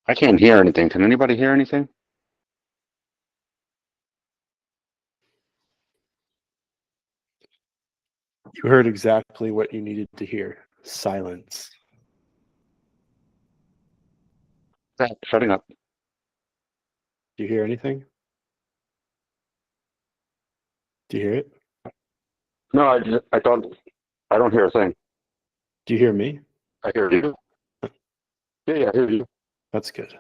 I can't hear anything. Can anybody hear anything? You heard exactly what you needed to hear. Silence. Shutting up. Do you hear anything? Do you hear it? No, I don't hear a thing. Do you hear me? I hear you. Yeah, I hear you. That's good.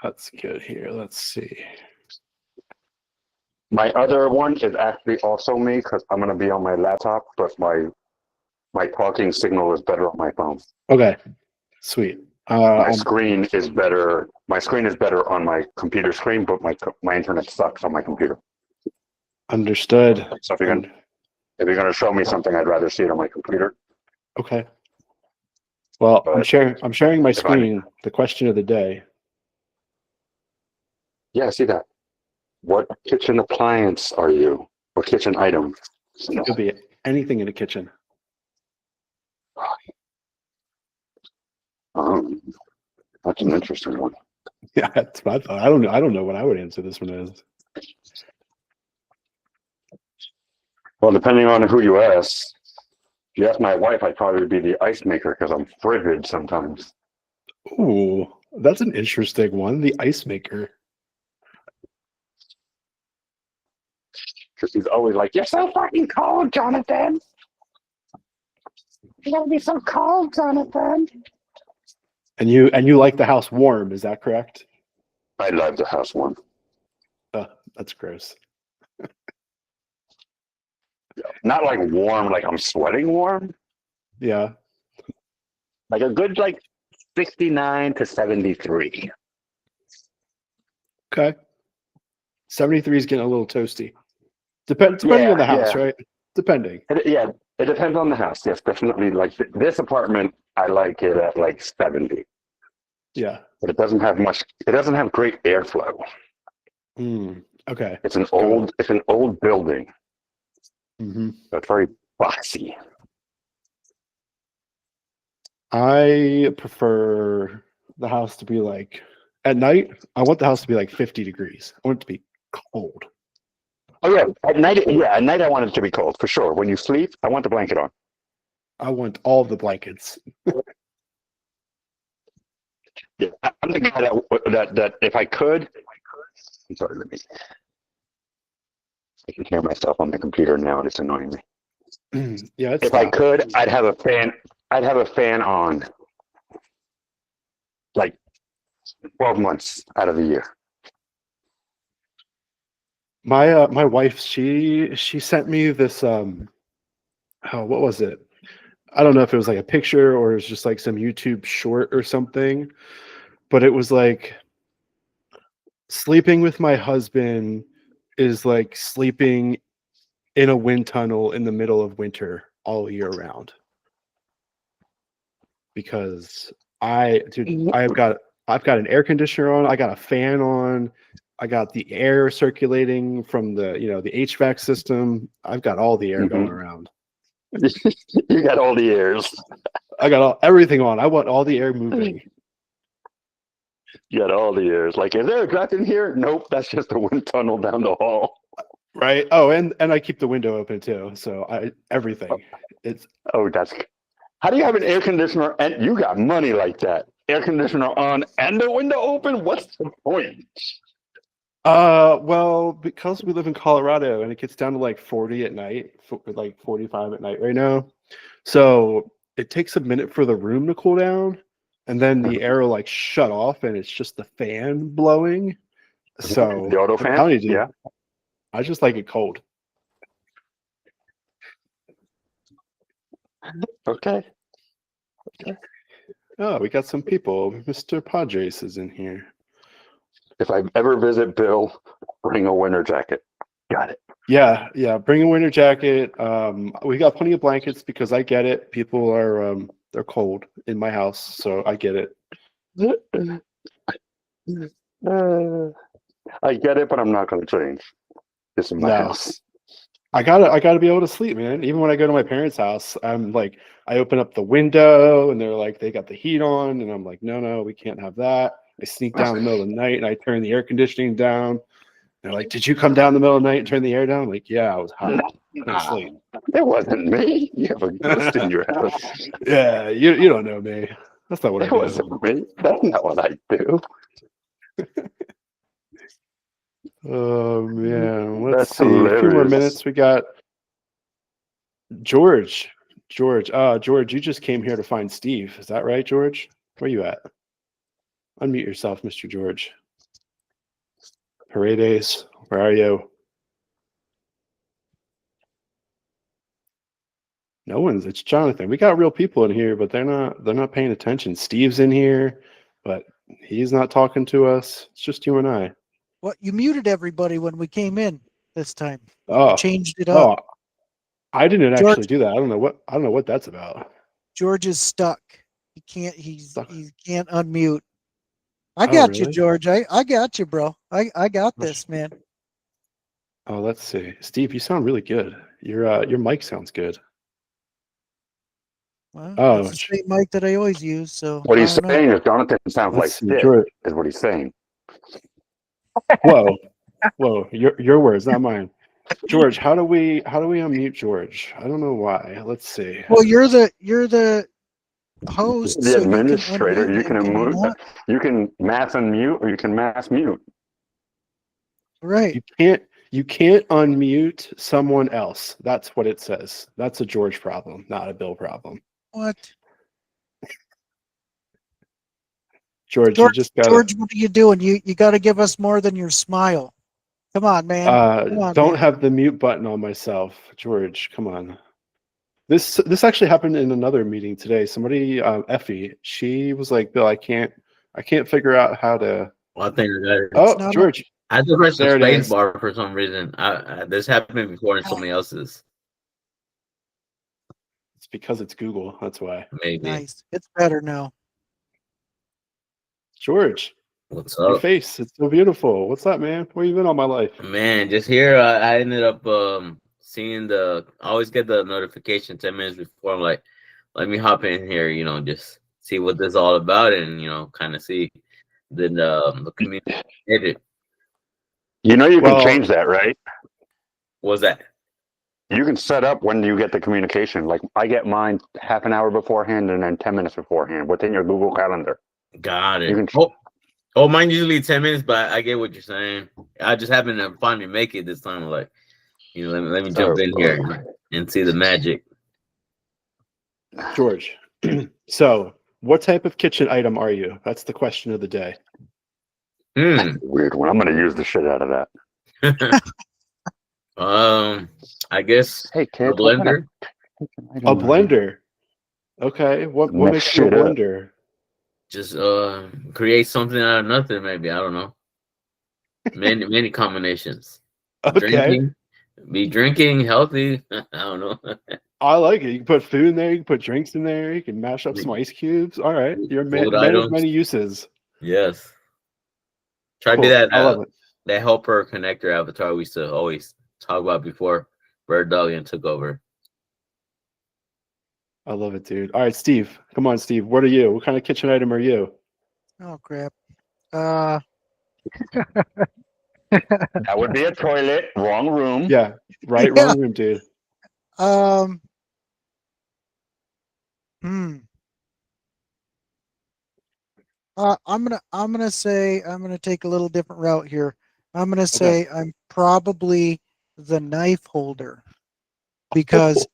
That's good here. Let's see. My other one is actually also me because I'm going to be on my laptop, but my talking signal is better on my phone. Okay. Sweet. My screen is better. My screen is better on my computer screen, but my internet sucks on my computer. Understood. So if you're gonna show me something, I'd rather see it on my computer. Okay. Well, But I'm sharing my screen. The question of the day. Yeah, I see that. What kitchen appliance are you? Or kitchen item? It could be anything in a kitchen. That's an interesting one. Yeah, that's what I thought. I don't know what I would answer this one as. Well, depending on who you ask. If you ask my wife, I'd probably be the ice maker because I'm frigid sometimes. Ooh, that's an interesting one. The ice maker. Because she's always like, "You're so fucking cold, Jonathan. You gotta be so cold, Jonathan." And you like the house warm, is that correct? I love the house warm. That's gross. Not like warm, like I'm sweating warm. Yeah. Like a good 69 to 73. Okay. 73 is getting a little toasty. Depending on the house, right? Depending. It depends on the house. Yes, definitely. Like this apartment, I like it at 70. Yeah. But it doesn't have much. It doesn't have great airflow. Okay. It's an old building. Mm-hmm. So it's very boxy. I prefer the house to be at night. I want the house to be 50 degrees. I want it to be cold. Oh yeah, at night. Yeah, at night I want it to be cold for sure. When you sleep, I want the blanket on. I want all the blankets. Yeah, I'm the guy that if I could. I'm sorry. I can hear myself on the computer now, and it's annoying me. Yeah. If I could, I'd have a fan. I'd have a fan on 12 months out of the year. My wife, she sent me this what was it? I don't know if it was a picture or it was just some YouTube short or something, but it was sleeping with my husband is like sleeping in a wind tunnel in the middle of winter all year round. Because I've got an air conditioner on, I got a fan on, I got the air circulating from the the HVAC system. I've got all the air going around. You got all the airs. I got everything on. I want all the air moving. You got all the airs. Is there a draft in here? Nope, that's just a wind tunnel down the hall. Right. Oh, and I keep the window open too. So everything. How do you have an air conditioner and you got money like that? Air conditioner on and the window open? What's the point? Well, because we live in Colorado and it gets down to 40 at night, 45 at night right now. So it takes a minute for the room to cool down, and then the air will shut off and it's just the fan blowing. So the auto fan? Yeah. I just like it cold. Okay. Oh, we got some people. Mr. Padres is in here. If I ever visit Bill, bring a winter jacket. Got it. Yeah. Bring a winter jacket. We got plenty of blankets because I get it. People are they're cold in my house, so I get it. I get it, but I'm not going to change. This is my house. I gotta be able to sleep, man. Even when I go to my parents' house, I'm like, I open up the window and they're like, they got the heat on, and I'm like, no, we can't have that. I sneak down in the middle of the night and I turn the air conditioning down. They're like, did you come down in the middle of the night and turn the air down? I'm like, yeah, I was hot. Couldn't sleep. It wasn't me. You have a ghost in your house. Yeah, you don't know me. That's not what I It do. wasn't me. That's not what I do. Oh man, let's That's see. A few more hilarious. minutes. We got George. George, you just came here to find Steve. Is that right, George? Where you at? Unmute yourself, Mr. George. Paredes, where are you? No one's. It's Jonathan. We got real people in here, but they're not paying attention. Steve's in here, but he's not talking to us. It's just you and I. What, you muted everybody when we came in this time. Oh, You changed it up. I didn't George- actually do that. I don't know what that's about. George is stuck. He can't unmute. I Oh, got you, really? George. I got you, bro. I got this, man. Oh, let's see. Steve, you sound really good. Your mic sounds good. Well, Oh, it's the same mic that I always use. So What he's I don't know. saying is Jonathan sounds like let's see. shit, George. is what he's saying. Whoa. Your words, not mine. George, how do we unmute George? I don't know why. Let's see. Well, you're the host, The so administrator, you can unmute. you can mass unmute or you can mass mute. Right. You can't unmute someone else. That's what it says. That's a George problem, not a Bill problem. What? George, you just got George, what are you doing? You got to give us more than your smile. Come on, man. Come on, don't man. have the mute button on myself. George, come on. This actually happened in another meeting today. Somebody, Effie, she was like, Bill, I can't figure out how to. Well, I think I got it. Oh, George. I just pressed the There it space is. bar for some reason. This happened before in somebody else's. It's because it's Google. That's why. Maybe. Nice. It's better now. George, What's your up? face. It's so beautiful. What's up, man? Where you been all my life? Man, just here. I ended up seeing I always get the notification 10 minutes before. I'm like, let me hop in here, just see what this is all about and, kind of see the community edit. You can change that, right? What's that? You can set up when you get the communication. Like I get mine half an hour beforehand and then 10 minutes beforehand within your Google Calendar. Got it. You can Mine usually 10 minutes, but I get what you're saying. I just happened to finally make it this time. Like, let me jump in here and see the magic. George, so what type of kitchen item are you? That's the question of the day. Weird one. I'm going to use the shit out of that. I guess Hey, a kid, blender. A blender. Okay. What makes you a blender? Just create something out of nothing, maybe. I don't know. Many combinations. Okay. Drinking healthy. I don't know. I like it. You can put food in there. You can put drinks in there. You can mash up some ice cubes. All right. You're a man of many uses. Yes. Try to Cool. do that. I love it. That helper connector avatar we used to always talk about before Bird Dog took over. I love it, dude. All right, Steve. Come on, Steve. What are you? What kind of kitchen item are you? Oh crap. That would be a toilet. Wrong room. Yeah. Right. Yeah. Wrong room, dude. I'm gonna take a little different route here. I'm gonna say I'm probably the knife holder because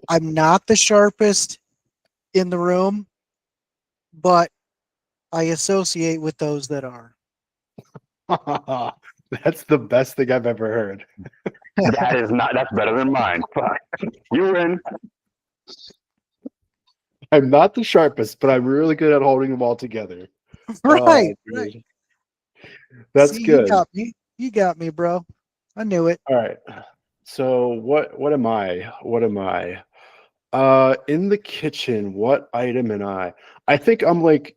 I'm not the sharpest in the room, but I associate with those that are. That's the best thing I've ever heard. That's better than mine. Fuck. You win. I'm not the sharpest, but I'm really good at holding them all together. Right, Oh, right. dude. That's See, good. You got me, bro. I knew it. All right. So what am I? What am I? In the kitchen, what item am I? I think I'm the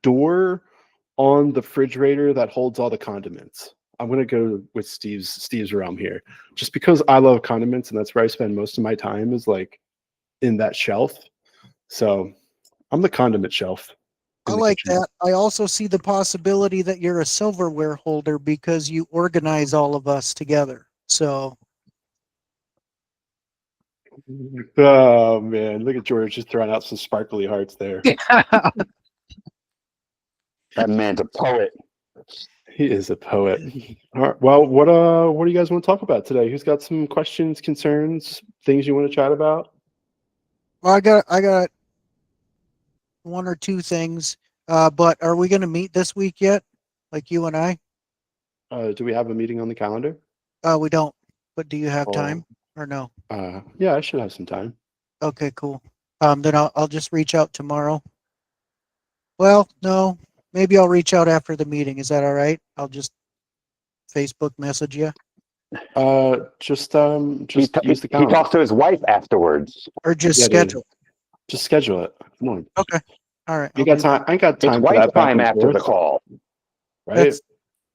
door on the refrigerator that holds all the condiments. I'm gonna go with Steve's realm here, just because I love condiments and that's where I spend most of my time is like in that shelf. So I'm the condiment shelf I in the like kitchen. that. I also see the possibility that you're a silverware holder because you organize all of us together. So Oh man, look at George just throwing out some sparkly hearts there. That man's a poet. He is a poet. All right. Well, what do you guys want to talk about today? Who's got some questions, concerns, things you want to chat about? well, I got one or two things. But are we going to meet this week yet? Like you and I? Do we have a meeting on the calendar? We don't. But do you have time or no? Yeah, I should have some time. Okay, cool. Then I'll just reach out tomorrow. Well, no, maybe I'll reach out after the meeting. Is that all right? I'll just Facebook message you Just He, use the he calendar. talks to his wife afterwards. or just Yeah, dude. schedule. Just schedule it. Come on. Okay. All right. You I'll got do time? I ain't got It's time for wife that back time and after the forth, call. right? That's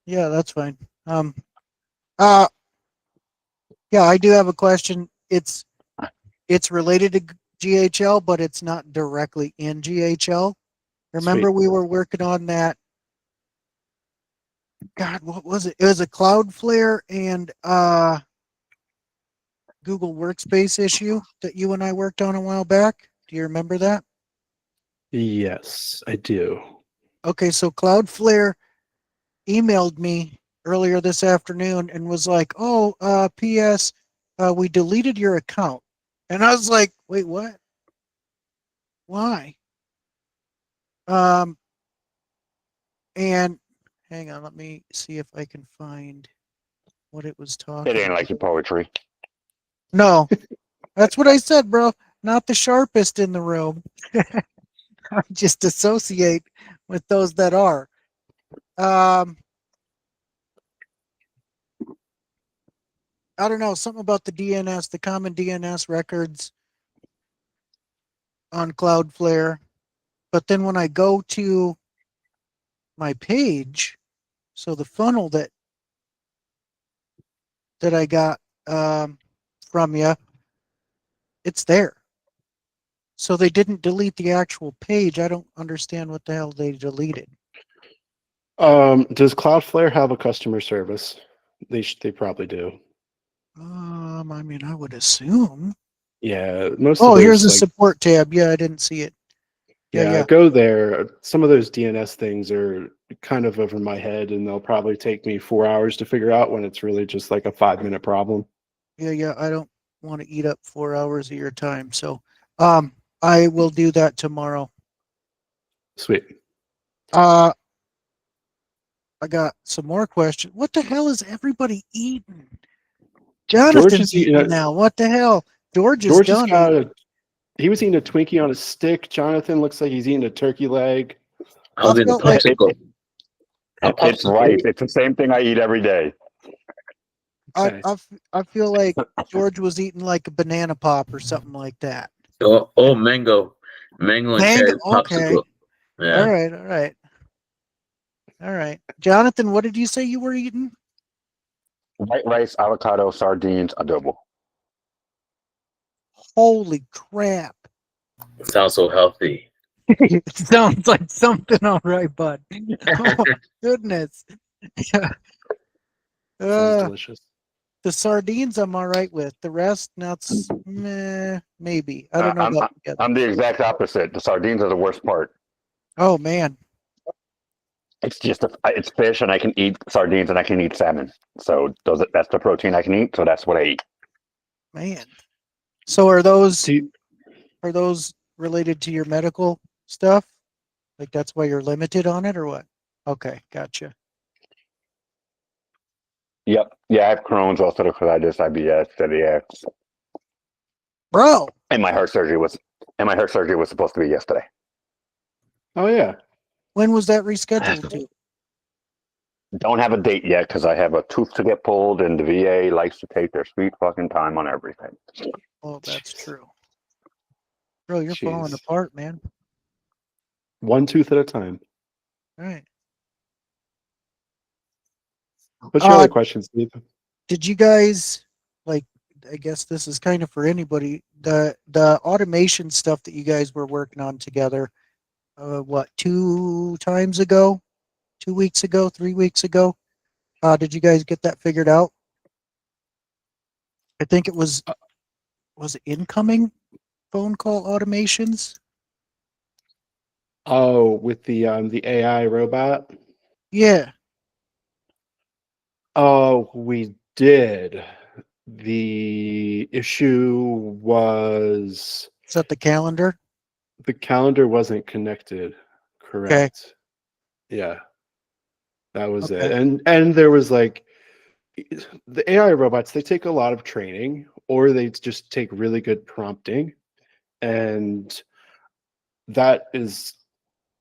yeah, that's fine. Uh yeah, I do have a question. It's related to GHL, but it's not directly in GHL. Remember Sweet. we were working on that. God, what was it? It was a Cloudflare and Google Workspace issue that you and I worked on a while back. Do you remember that? Yes, I do. Okay, so Cloudflare emailed me earlier this afternoon and was like, "Oh, P.S. We deleted your account," and I was like, "Wait, what? Why?" Um, and hang on, let me see if I can find what it was talking It ain't about. like your poetry. No, that's what I said, bro. Not the sharpest in the room. I just associate with those that are. I don't know, something about the DNS, the common DNS records on Cloudflare. But then when I go to my page, so the funnel that I got from you, it's there. So they didn't delete the actual page. I don't understand what the hell they deleted. Does Cloudflare have a customer service? They probably do. I mean, I would assume. Yeah, most Oh, of here's those a like support tab. Yeah, I didn't see it. Yeah. go there. Some of those DNS things are kind of over my head, and they'll probably take me 4 hours to figure out when it's really just like a 5-minute problem. Yeah. I don't want to eat up 4 hours of your time. So I will do that tomorrow. Sweet. I got some more questions. What the hell is everybody eating? Jonathan's eating now. What the hell? George is done eating. He was eating a Twinkie on a stick. Jonathan looks like he's eating a turkey leg. I was in a felt like- popsicle. It's rice. It's the same thing I eat every day. Okay. I feel like George was eating like a banana pop or something like that. Oh, mango and cherry Okay. popsicle. Yeah. All right. Jonathan, what did you say you were eating? White rice, avocado, sardines, adobo. Holy crap. Sounds so healthy. Sounds like something all right, bud. Oh my goodness. Sounds delicious. The sardines I'm all right with. The rest, nuts, maybe. I don't know about the I'm others. the exact opposite. The sardines are the worst part. Oh man. It's just it's fish, and I can eat sardines, and I can eat salmon. So that's the protein I can eat. So that's what I eat. Man. So are those See, related to your medical stuff? Like that's why you're limited on it or what? Okay, gotcha. Yep. Yeah, I have Crohn's, ulcerative colitis, IBS, celiac, Bro. and my heart surgery was supposed to be yesterday. oh yeah. When was that rescheduled to? Don't have a date yet because I have a tooth to get pulled, and the VA likes to take their sweet fucking time on everything. Oh, that's true. Bro, you're Jeez. falling apart, man. One tooth at a time. All right. What's your other question, Steve? Did you guys like? I guess this is kind of for anybody. The automation stuff that you guys were working on together. What 2 times ago? 2 weeks ago? 3 weeks ago? Did you guys get that figured out? I think it was it incoming phone call automations. Oh, with the AI robot. Yeah. Oh, we did. The issue was Is that the calendar? the calendar wasn't connected. Okay. Correct. Yeah, that was it. Okay. And there was like the AI robots, they take a lot of training or they just take really good prompting. And that is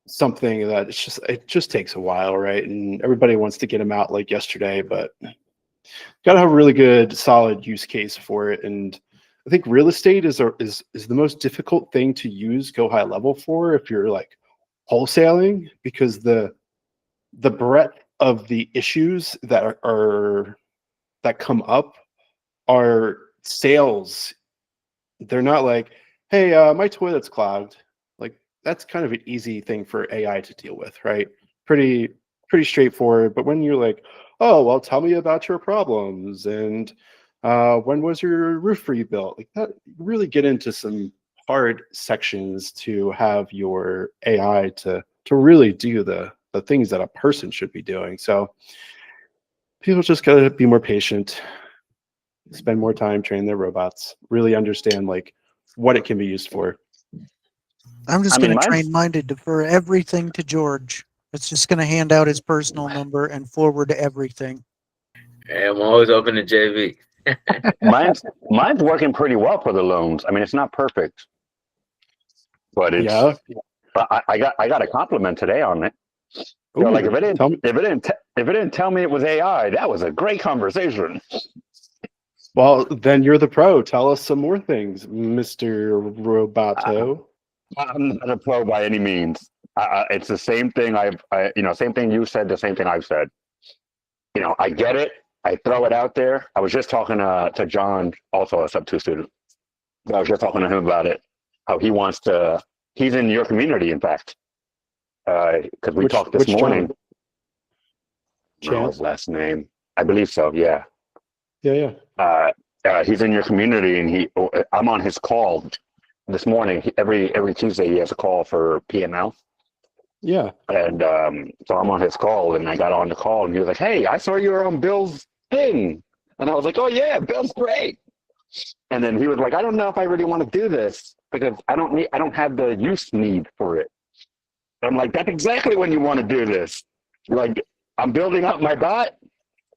something that it just takes a while, right? And everybody wants to get them out like yesterday, but got to have a really good solid use case for it. And I think real estate is the most difficult thing to use go high level for if you're like wholesaling, because the breadth of the issues that are that come up are sales. They're not like, hey, my toilet's clogged. Like that's kind of an easy thing for AI to deal with, right? Pretty straightforward. But when you're like, oh, well, tell me about your problems and when was your roof rebuilt? Like that, you really get into some hard sections to have your AI to really do the things that a person should be doing. So people just gotta be more patient, spend more time training their robots, really understand like what it can be used for. I'm just I going mean, to mine's train mine to defer everything to George. It's just going to hand out his personal number and forward everything. Hey, I'm always open to JV. mine's working pretty well for the loans. I mean, it's not perfect, but it's. Yeah. I got a compliment today on it. You know, like Ooh, tell me. if it didn't tell me it was AI, that was a great conversation. Well, then you're the pro. Tell us some more things, Mr. Roboto. I'm not a pro by any means. It's the same thing same thing you said, the same thing I've said. You know, I get it. I throw it out there. I was just talking to John, also a sub 2 student. I was just talking to him about it. How he wants to. He's in your community, in fact, because we talked this Which morning. John? I don't know Chance? his last name. I believe so. Yeah. Yeah. He's in your community, and I'm on his call this morning. Every Tuesday, he has a call for PML. Yeah. And so I'm on his call, and I got on the call, and he was like, "Hey, I saw you were on Bill's thing," and I was like, "Oh yeah, Bill's great." And then he was like, "I don't know if I really want to do this because I don't have the use need for it." I'm like, "That's exactly when you want to do this. Like, I'm building up my bot,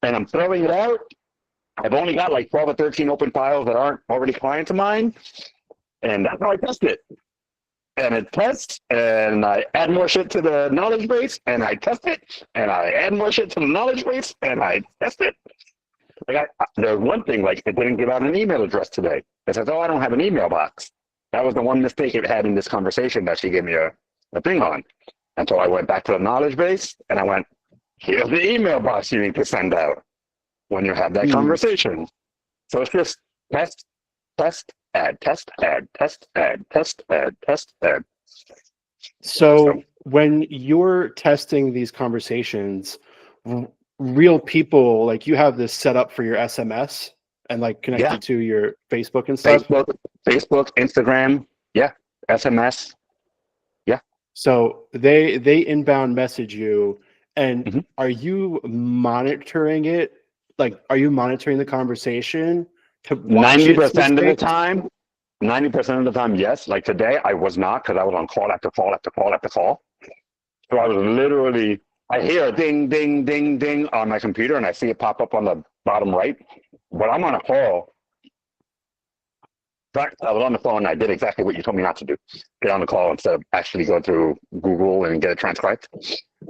and I'm throwing it out. I've only got like 12 or 13 open files that aren't already clients of mine, and that's how I test it. And it tests, and I add more shit to the knowledge base, and I test it, and I add more shit to the knowledge base, and I test it." Like there's one thing, like it didn't give out an email address today. It says, "Oh, I don't have an email box." That was the one mistake it had in this conversation that she gave me a thing on. And so I went back to the knowledge base, and I went, "Here's the email box you need to send out when you have that conversation." So it's just test, test, add, test, add, test, add, test, add, test, add. So when you're testing these conversations, real people, like you have this set up for your SMS and like connected to your Facebook and stuff. Facebook, Instagram, yeah, SMS, yeah. So they inbound message you, and are you monitoring it? Like, are you monitoring the conversation to watch 90% of the time, 90% of the time, yes. Like today, I was not because I was on call after call after call after call. So I was literally, I hear a ding, ding, ding, ding on my computer, and I see it pop up on the bottom right. But I'm on a call. I was on the phone, and I did exactly what you told me not to do. Get on the call instead of actually go through Google and get it transcribed.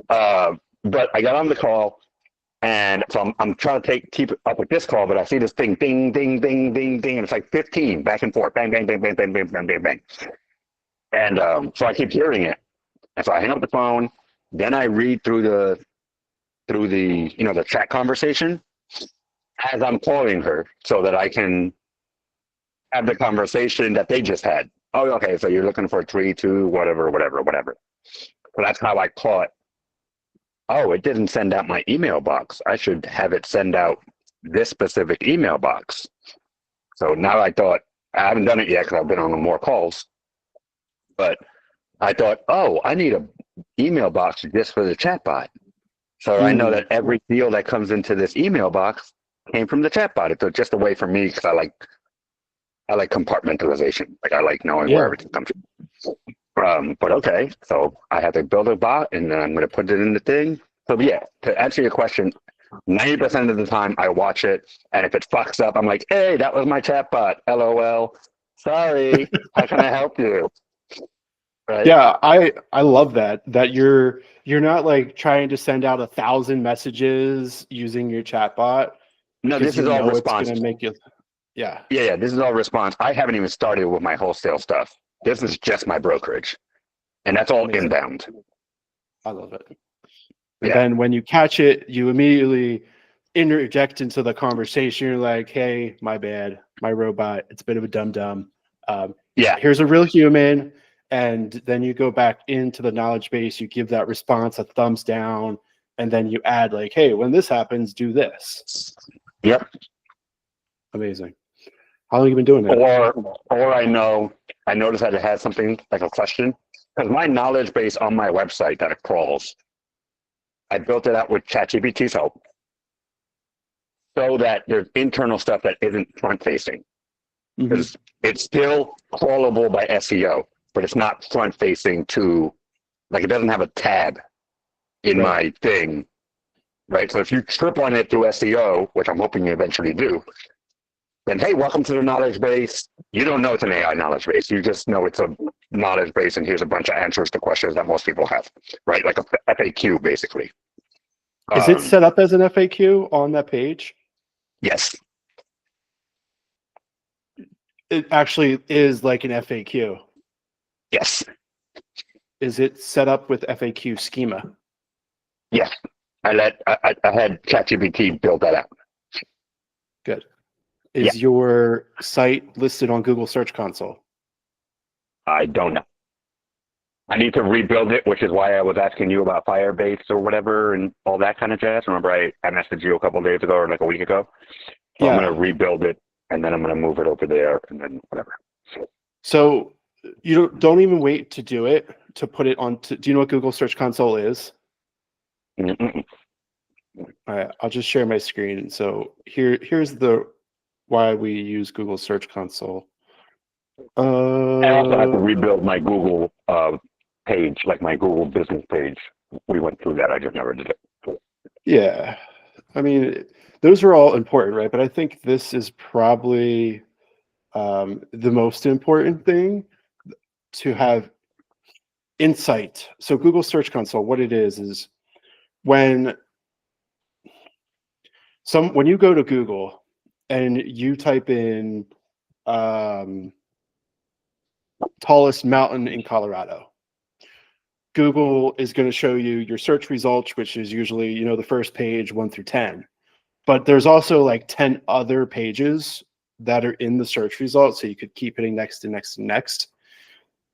But I got on the call, and so I'm trying to keep up with this call, but I see this thing, ding, ding, ding, ding, ding, and it's like 15 back and forth, bang, bang, bang, bang, bang, bang, bang, bang, bang. And so I keep hearing it. And so I hang up the phone. Then I read through through the, the chat conversation as I'm calling her so that I can have the conversation that they just had. Oh, okay. So you're looking for 3, 2, whatever. So that's how I caught, oh, it didn't send out my email box. I should have it send out this specific email box. So now I thought, I haven't done it yet because I've been on more calls, but I thought, oh, I need a email box just for the chatbot. So I know that every deal that comes into this email box came from the chatbot. It's just a way for me because I like compartmentalization. Like I like knowing where everything comes from. But okay, so I have to build a bot and then I'm going to put it in the thing. So yeah, to answer your question, 90% of the time I watch it, and if it fucks up, I'm like, hey, that was my chatbot. LOL. Sorry. How can I help you? Right? Yeah, I love that you're not like trying to send out 1,000 messages using your chatbot No, because this is all it's response. going to make you. Yeah. Yeah. This is all response. I haven't even started with my wholesale stuff. This is just my brokerage, and that's all Amazing. inbound. I love it. And then when you catch it, you immediately interject into the conversation. You're like, hey, my bad, my robot, it's a bit of a dum-dum. Here's a real human. And then you go back into the knowledge base, you give that response a thumbs down, and then you add like, hey, when this happens, do this. Yep. Amazing. How long have you been doing that? Or I notice that it has something like a question, because my knowledge base on my website that it crawls, I built it out with ChatGPT so that there's internal stuff that isn't front facing, because it's still crawlable by SEO, but it's not front facing to, like, it doesn't have a tab in my thing, right? So if you trip on it through SEO, which I'm hoping you eventually do, then hey, welcome to the knowledge base. You don't know it's an AI knowledge base. You just know it's a knowledge base, and here's a bunch of answers to questions that most people have, right? Like a FAQ, basically. Is it set up as an FAQ on that page? Yes. It actually is like an FAQ. Yes. Is it set up with FAQ schema? Yes. I had ChatGPT build that out. Good. Is your site listed on Google Search Console? I don't know. I need to rebuild it, which is why I was asking you about Firebase or whatever and all that kind of jazz. Remember, I messaged you a couple of days ago or like a week ago. So I'm going to rebuild it, and then I'm going to move it over there, and then whatever. So you don't even wait to do it, to put it on. Do you know what Google Search Console is? Mm-mm. All right, I'll just share my screen. So here's why we use Google Search Console. I also have to rebuild my Google page, like my Google business page. We went through that. I just never did it. Yeah. I mean, those are all important, right? But I think this is probably the most important thing, to have insight. So Google Search Console, what it is when you go to Google and you type in tallest mountain in Colorado, Google is going to show you your search results, which is usually, the first page 1 through 10. But there's also like 10 other pages that are in the search results. So you could keep hitting next and next and next.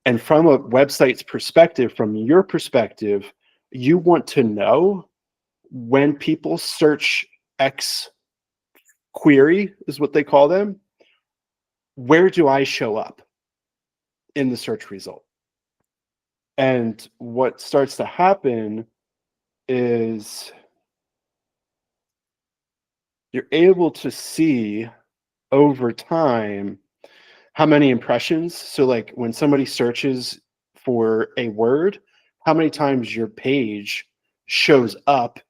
And from a website's perspective, from your perspective, you want to know when people search X query, is what they call them, where do I show up in the search result? And what starts to happen is you're able to see over time how many impressions. So like when somebody searches for a word, how many times your page shows up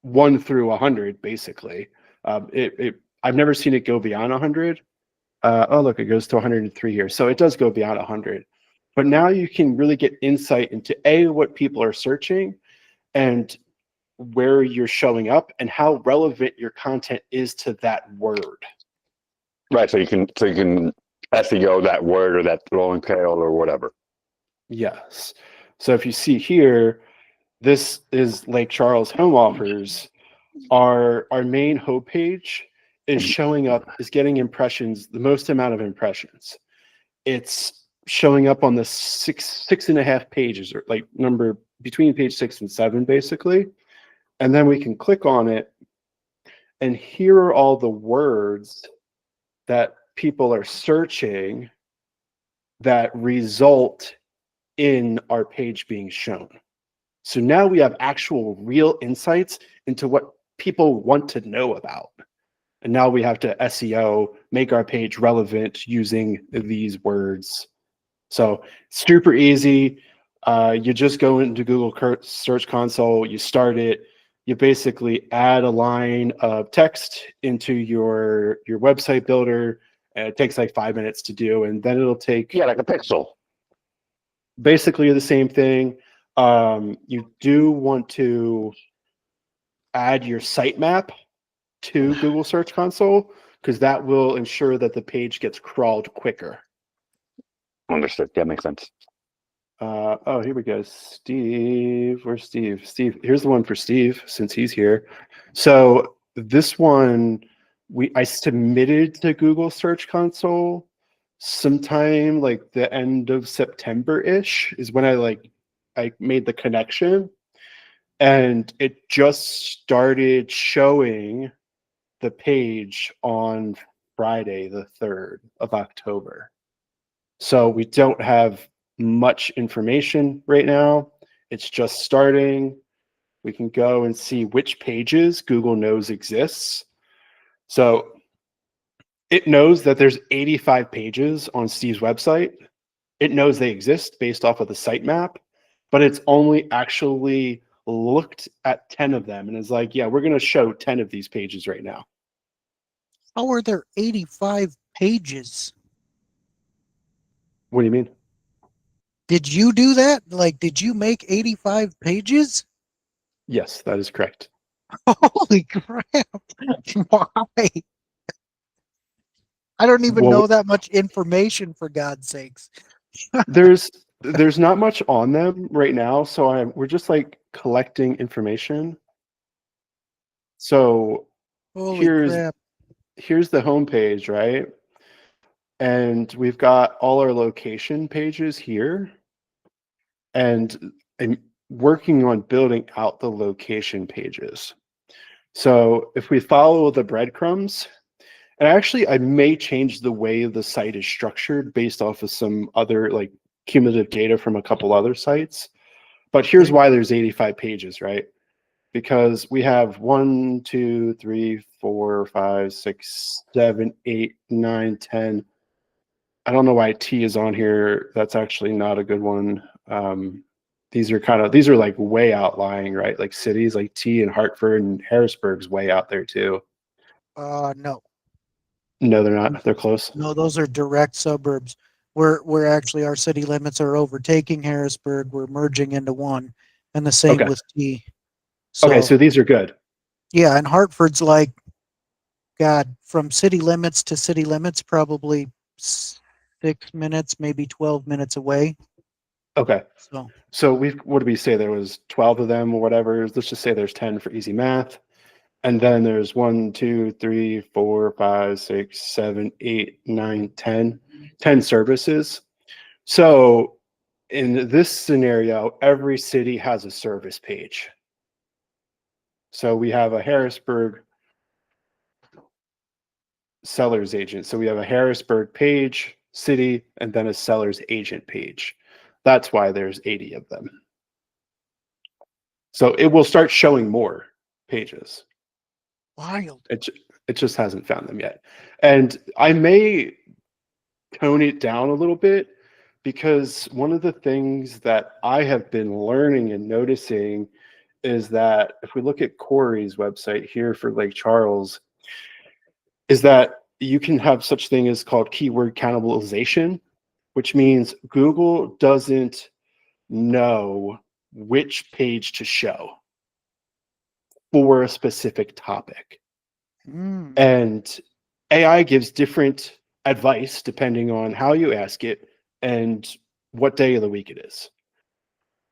1 through 100, basically. I've never seen it go beyond 100. Oh, look, it goes to 103 here. So it does go beyond 100. But now you can really get insight into what people are searching and where you're showing up and how relevant your content is to that word. Right. So you can SEO that word or that long tail or whatever. Yes. So if you see here, this is Lake Charles Home Offers. Our main homepage is showing up, is getting impressions, the most amount of impressions. It's showing up on the six and a half pages, or like number between page 6 and 7, basically. And then we can click on it, and here are all the words that people are searching that result in our page being shown. So now we have actual real insights into what people want to know about. And now we have to SEO, make our page relevant using these words. So super easy. You just go into Google Search Console, you start it, you basically add a line of text into your website builder. And it takes like 5 minutes to do, and then it'll take like a pixel. basically the same thing. You do want to add your sitemap to Google Search Console, because that will ensure that the page gets crawled quicker. Understood. That makes sense. Oh, here we go. Steve, where's Steve? Steve, here's the one for Steve, since he's here. So this one, I submitted to Google Search Console sometime like the end of September-ish is when I made the connection, and it just started showing the page on Friday, the 3rd of October. So we don't have much information right now. It's just starting. We can go and see which pages Google knows exists. So it knows that there's 85 pages on Steve's website. It knows they exist based off of the sitemap, but it's only actually looked at 10 of them and is like, yeah, we're going to show 10 of these pages right now. How are there 85 pages? What do you mean? Did you do that? Like, did you make 85 pages? Yes, that is correct. Holy crap. Why? I don't even know that much information, for God's sakes. There's not much on them right now, so we're just like collecting information. So Holy crap. here's the home page, right? And we've got all our location pages here, and I'm working on building out the location pages. So if we follow the breadcrumbs, and actually I may change the way the site is structured based off of some other like cumulative data from a couple other sites. But here's why there's 85 pages, right? Because we have 1, 2, 3, 4, 5, 6, 7, 8, 9, 10. I don't know why T is on here. That's actually not a good one. These are like way outlying, right? Like cities like T and Hartford and Harrisburg's way out there too. No. No, they're not. They're close. No, those are direct suburbs. We're actually, our city limits are overtaking Harrisburg. We're merging into one, and the same with T. Okay, so these are good. Yeah, and Hartford's like, God, from city limits to city limits, probably 6 minutes, maybe 12 minutes away. Okay. So what did we say? There was 12 of them or whatever. Let's just say there's 10 for easy math. And then there's 1, 2, 3, 4, 5, 6, 7, 8, 9, 10 services. So in this scenario, every city has a service page. So we have a Harrisburg seller's agent. So we have a Harrisburg page, city, and then a seller's agent page. That's why there's 80 of them. So it will start showing more pages. Wild. It just hasn't found them yet. And I may tone it down a little bit, because one of the things that I have been learning and noticing is that if we look at Corey's website here for Lake Charles, is that you can have such thing as called keyword cannibalization, which means Google doesn't know which page to show for a specific topic. And AI gives different advice depending on how you ask it and what day of the week it is.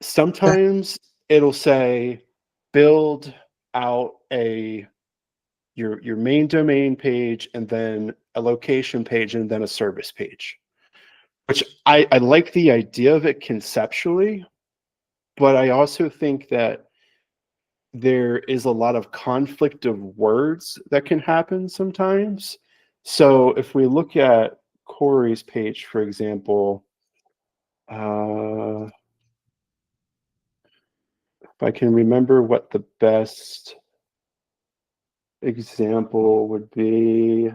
Sometimes it'll say build out your main domain page, and then a location page, and then a service page. Which I like the idea of it conceptually, but I also think that there is a lot of conflict of words that can happen sometimes. So if we look at Corey's page, for example, if I can remember what the best example would be.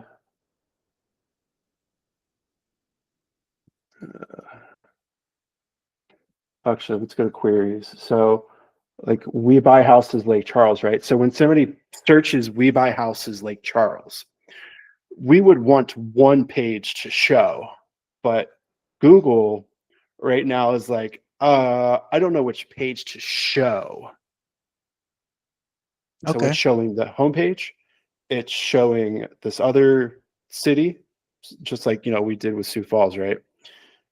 Actually, let's go to queries. So like we buy houses Lake Charles, right? So when somebody searches we buy houses Lake Charles, we would want one page to show, but Google right now is like, I don't know which page to show. So Okay. it's showing the homepage, it's showing this other city, just like, you know, we did with Sioux Falls, right?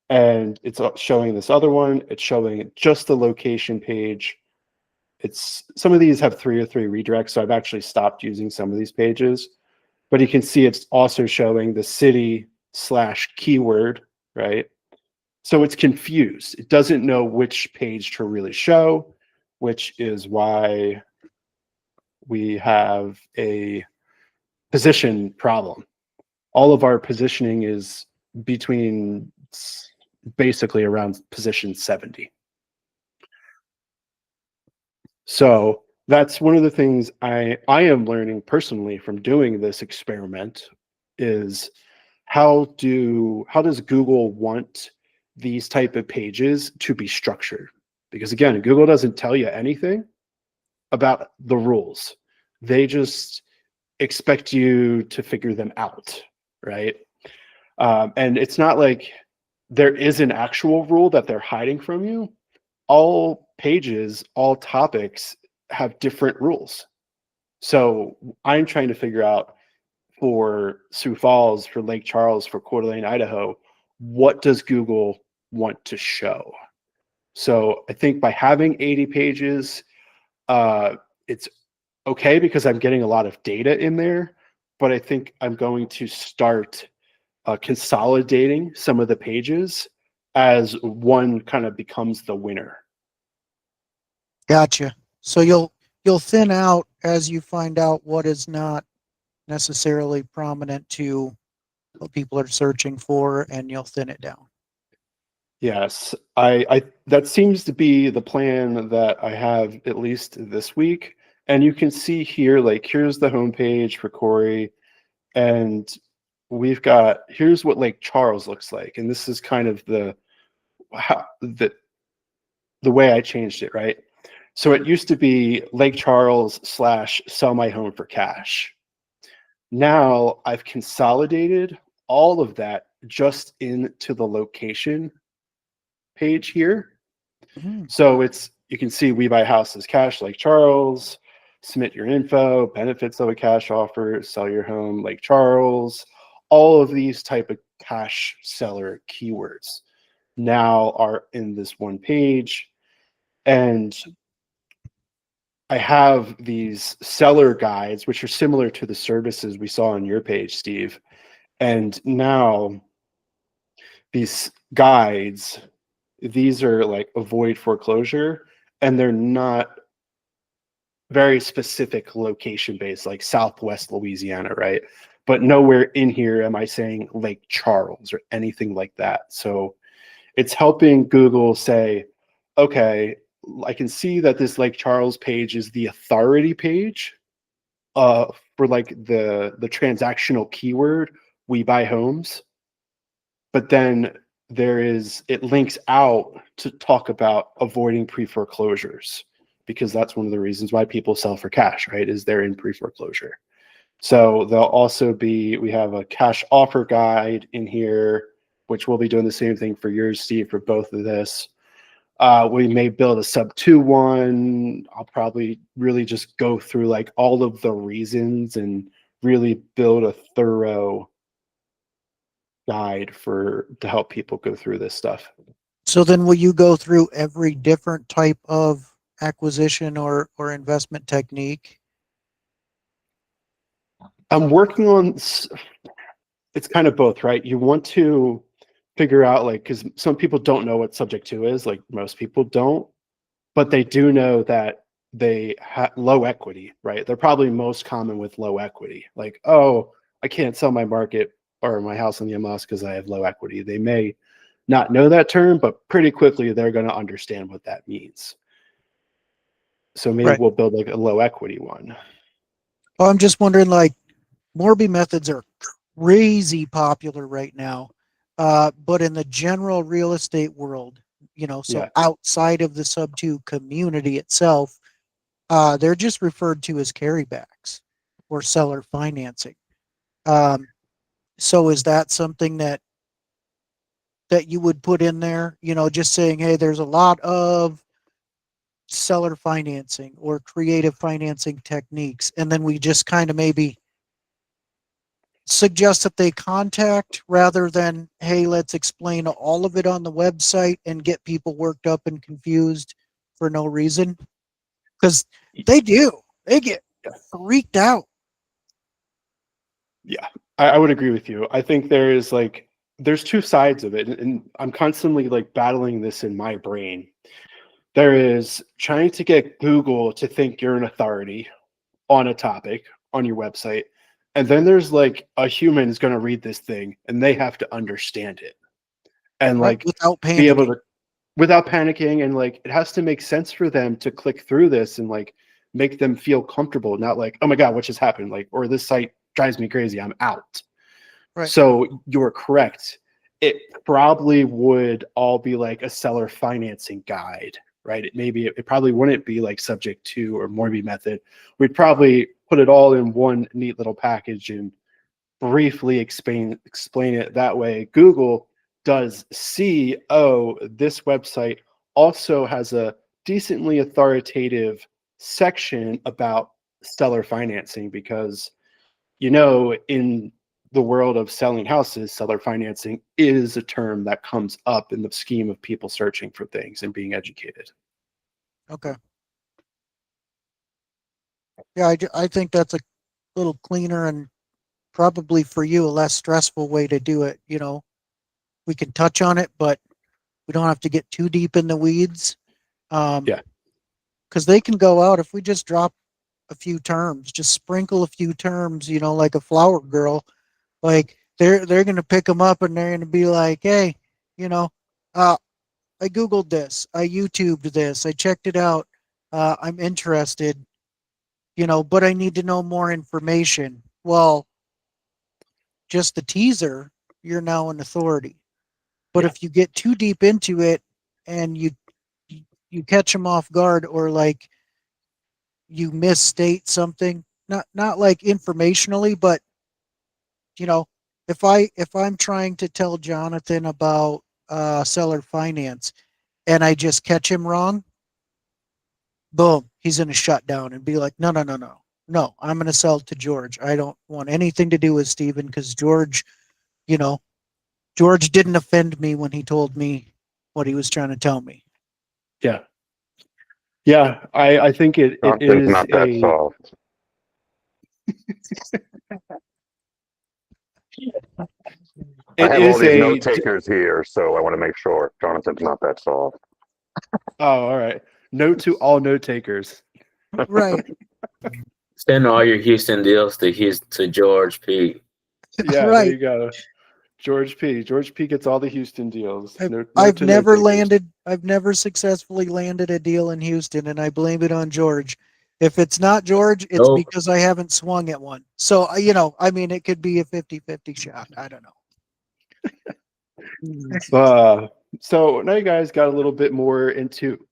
And it's showing this other one, it's showing just the location page. It's some of these have 3 or 3 redirects, so I've actually stopped using some of these pages. But you can see it's also showing the city / keyword, right? So it's confused. It doesn't know which page to really show, which is why we have a position problem. All of our positioning is between basically around position 70. So that's one of the things I am learning personally from doing this experiment is how does Google want these type of pages to be structured? Because again, Google doesn't tell you anything about the rules. They just expect you to figure them out, right? And it's not like there is an actual rule that they're hiding from you. All pages, all topics have different rules. So I'm trying to figure out for Sioux Falls, for Lake Charles, for Coeur d'Alene, Idaho, what does Google want to show? So I think by having 80 pages, it's okay because I'm getting a lot of data in there, but I think I'm going to start consolidating some of the pages as one kind of becomes the winner. Gotcha. So you'll thin out as you find out what is not necessarily prominent to what people are searching for, and you'll thin it down. Yes, I that seems to be the plan that I have at least this week. And you can see here, like here's the homepage for Corey, and we've got here's what Lake Charles looks like, and this is kind of the way I changed it, right? So it used to be Lake Charles / sell my home for cash. Now I've consolidated all of that just into the location page here. So it's, you can see we buy houses cash Lake Charles, submit your info, benefits of a cash offer, sell your home Lake Charles. All of these type of cash seller keywords now are in this one page. And I have these seller guides, which are similar to the services we saw on your page, Steve. And now these guides, these are like avoid foreclosure, and they're not very specific location based, like Southwest Louisiana, right? But nowhere in here am I saying Lake Charles or anything like that. So it's helping Google say, okay, I can see that this Lake Charles page is the authority page for like the transactional keyword, we buy homes. But then it links out to talk about avoiding pre-foreclosures, because that's one of the reasons why people sell for cash, right? Is they're in pre-foreclosure. So there'll also be, we have a cash offer guide in here, which we'll be doing the same thing for yours, Steve, for both of this. We may build a sub 2 one. I'll probably really just go through like all of the reasons and really build a thorough guide to help people go through this stuff. So then will you go through every different type of acquisition or investment technique? I'm working on. It's kind of both, right? You want to figure out, like, because some people don't know what subject to is, like most people don't, but they do know that they have low equity, right? They're probably most common with low equity. Like, oh, I can't sell my market or my house on the MLS because I have low equity. They may not know that term, but pretty quickly they're going to understand what that means. So maybe Right. we'll build like a low equity one. Well, I'm just wondering, like, Morby methods are crazy popular right now. But in the general real estate world, so Yeah. outside of the sub-2 community itself, they're just referred to as carrybacks or seller financing. So is that something that you would put in there? Just saying, hey, there's a lot of seller financing or creative financing techniques, and then we just kind of maybe suggest that they contact rather than, hey, let's explain all of it on the website and get people worked up and confused for no reason. Because they get freaked out. Yeah, I would agree with you. I think there's two sides of it, and I'm constantly like battling this in my brain. There is trying to get Google to think you're an authority on a topic on your website, and then there's like a human is going to read this thing and they have to understand it and Right, like without be able panicking. to without panicking, and like it has to make sense for them to click through this and like make them feel comfortable, not like, oh my god, what just happened, like, or this site drives me crazy, I'm out. Right. So you're correct. It probably would all be like a seller financing guide, right? It probably wouldn't be like subject to or Morby method. We'd probably put it all in one neat little package and briefly explain it that way. Google does see, oh, this website also has a decently authoritative section about seller financing because, in the world of selling houses, seller financing is a term that comes up in the scheme of people searching for things and being educated. Okay. Yeah, I think that's a little cleaner and probably for you a less stressful way to do it. We can touch on it, but we don't have to get too deep in the weeds. Yeah. Because they can go out if we just drop a few terms, just sprinkle a few terms, like a flower girl. Like they're gonna pick them up and they're gonna be like, hey, I Googled this, I YouTubed this, I checked it out, I'm interested, but I need to know more information. Well, just the teaser, you're now an authority. But Yeah. if you get too deep into it and you catch them off guard, or like you misstate something, not like informationally, but if I'm trying to tell Jonathan about seller finance and I just catch him wrong, boom, he's going to shut down and be like, no, no, no, no, no, I'm going to sell to George. I don't want anything to do with Steven because George, George didn't offend me when he told me what he was trying to tell me. Yeah. Yeah. I think it Jonathan's is not that a. soft. I It have all is these a. note takers here, so I want to make sure Jonathan's not that soft. Oh, all right. Note to all note takers. Right. Send all your Houston deals to George P. Yeah, there Right. you go. George P. George P gets all the Houston deals. Note I've to note never takers. landed. I've never successfully landed a deal in Houston, and I blame it on George. If it's not George, it's Nope. because I haven't swung at one. So, I mean, it could be a 50-50 shot. I don't know. So now you guys got a little bit more into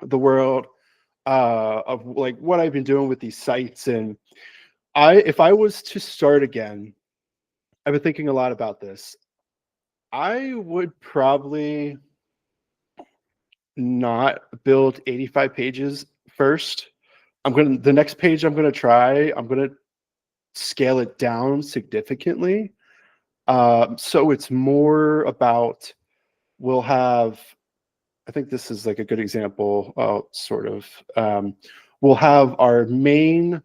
the world of like what I've been doing with these sites, and if I was to start again, I've been thinking a lot about this. I would probably not build 85 pages first. The next page I'm gonna scale it down significantly. So it's more about, we'll have I think this is like a good example, sort of. We'll have our main,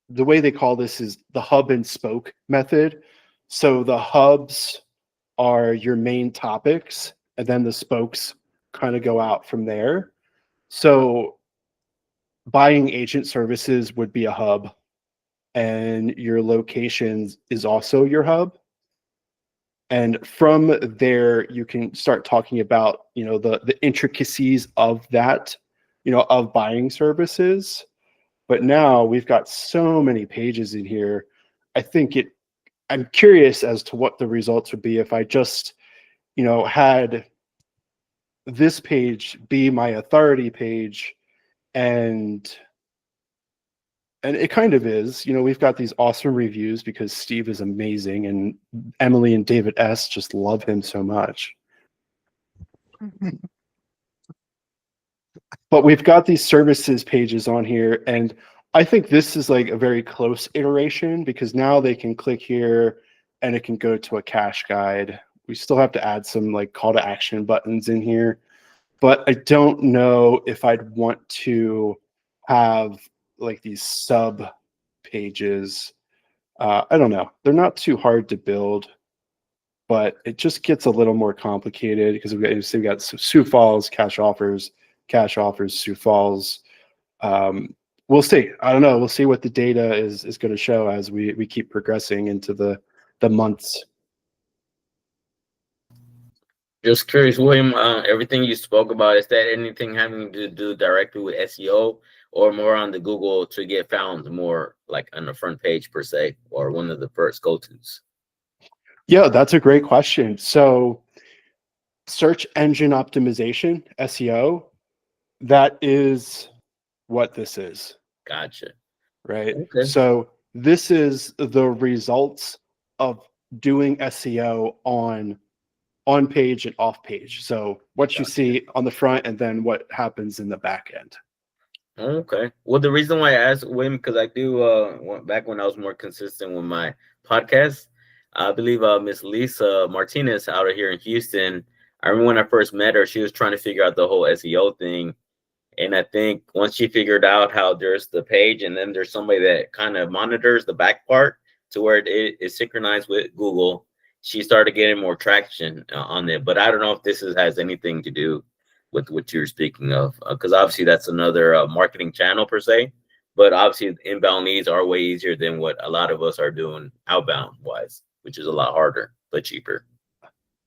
the way they call this is the hub and spoke method. So the hubs are your main topics, and then the spokes kind of go out from there. So buying agent services would be a hub, and your locations is also your hub. And from there, you can start talking about, the intricacies of that, of buying services. But now we've got so many pages in here. I'm curious as to what the results would be if I just, had this page be my authority page, and it kind of is. We've got these awesome reviews because Steve is amazing, and Emily and David S. just love him so much. But we've got these services pages on here, and I think this is like a very close iteration because now they can click here and it can go to a cash guide. We still have to add some like call to action buttons in here, but I don't know if I'd want to have like these sub pages. I don't know. They're not too hard to build, but it just gets a little more complicated because we've got Sioux Falls, cash offers, Sioux Falls. We'll see. I don't know. We'll see what the data is going to show as we keep progressing into the months. Just curious, William, everything you spoke about, is that anything having to do directly with SEO or more on the Google to get found more like on the front page per se, or one of the first go-tos? Yeah, that's a great question. So search engine optimization, SEO, that is what this is. Gotcha. Right. Okay. So this is the results of doing SEO on page and off page. So what you see on the front and then what happens in the back end. Okay. Well, the reason why I asked William, because I do back when I was more consistent with my podcast, I believe Miss Lisa Martinez out of here in Houston. I remember when I first met her, she was trying to figure out the whole SEO thing. And I think once she figured out how there's the page and then there's somebody that kind of monitors the back part to where it is synchronized with Google, she started getting more traction on it. But I don't know if this has anything to do with what you're speaking of, because obviously that's another marketing channel per se. But obviously inbound leads are way easier than what a lot of us are doing outbound wise, which is a lot harder but cheaper.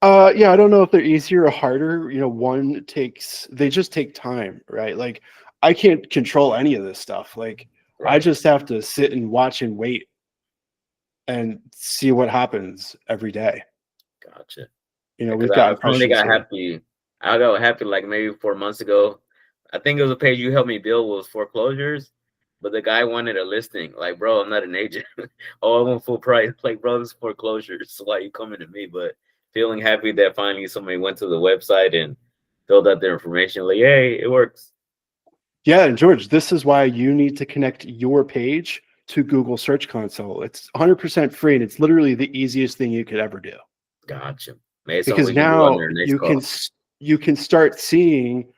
Yeah, I don't know if they're easier or harder. They just take time, right? Like I can't control any of this stuff. Like right. I just have to sit and watch and wait and see what happens every day. Gotcha. We've got I got happy like maybe 4 months ago. I think it was a page you helped me build was foreclosures, but the guy wanted a listing. Like, bro, I'm not an agent. Oh, I want full price. Like, bro, this is foreclosures. So why are you coming to me? But feeling happy that finally somebody went to the website and filled out their information. Like, hey, it works. Yeah, and George, this is why you need to connect your page to Google Search Console. It's 100% free, and it's literally the easiest thing you could ever do. Gotcha. Because now you can start seeing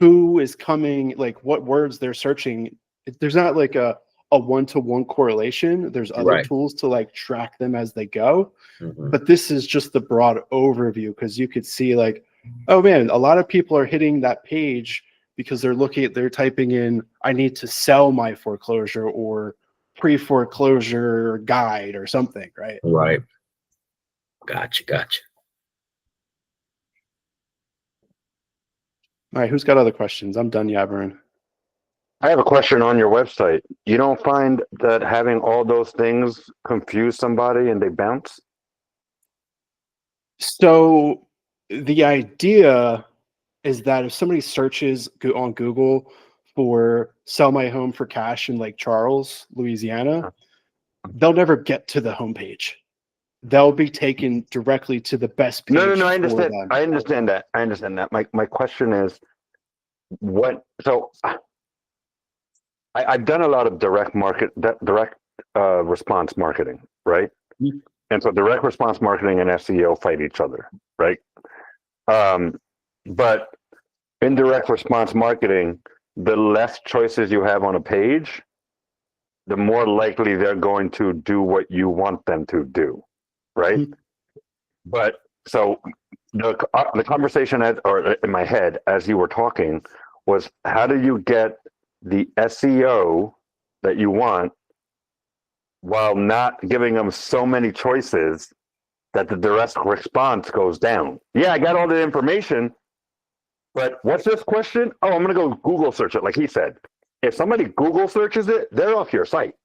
who is coming, like what words they're searching. There's not like a one-to-one correlation. There's other tools to like track them as they go. Mm-hmm. But this is just the broad overview because you could see like, oh man, a lot of people are hitting that page because they're typing in, I need to sell my foreclosure or pre-foreclosure guide or something, right? Right. Gotcha. All right, who's got other questions? I'm done yabbering. I have a question on your website. You don't find that having all those things confuse somebody and they bounce? So the idea is that if somebody searches on Google for sell my home for cash in Lake Charles, Louisiana, they'll never get to the homepage. They'll be taken directly to the best page. No, I understand. I understand that. My question is, I've done a lot of direct response marketing, right? Mm-hmm. And so direct response marketing and SEO fight each other, right? But in direct response marketing, the less choices you have on a page, the more likely they're going to do what you want them to do, right? Mhm. But so the conversation or in my head as you were talking was, how do you get the SEO that you want while not giving them so many choices that the direct response goes down? Yeah, I got all the information, but what's this question? Oh, I'm going to go Google search it, like he said. If somebody Google searches it, they're off your site.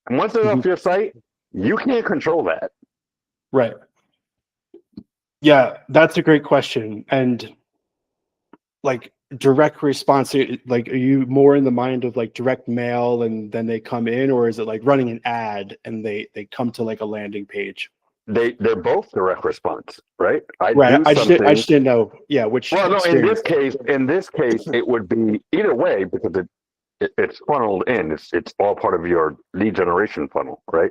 And once they're off your site, you can't control that. Right. Yeah, that's a great question. And like direct response, like, are you more in the mind of like direct mail and then they come in, or is it like running an ad and they come to like a landing page? They're both direct response, right? I Right. do I something. just didn't know. Yeah, which Well, no, experience. in this case, it would be either way because it's funneled in. It's all part of your lead generation funnel, right?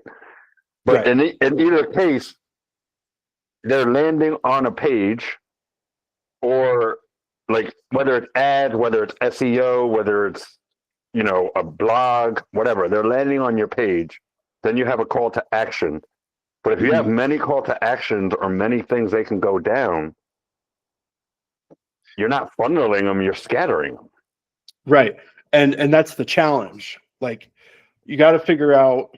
But Right. in either case, they're landing on a page, or like whether it's ad, whether it's SEO, whether it's a blog, whatever, they're landing on your page. Then you have a call to action. But if you have many call to actions or many things they can go down, you're not funneling them, you're scattering them. Right. And that's the challenge. Like, you got to figure out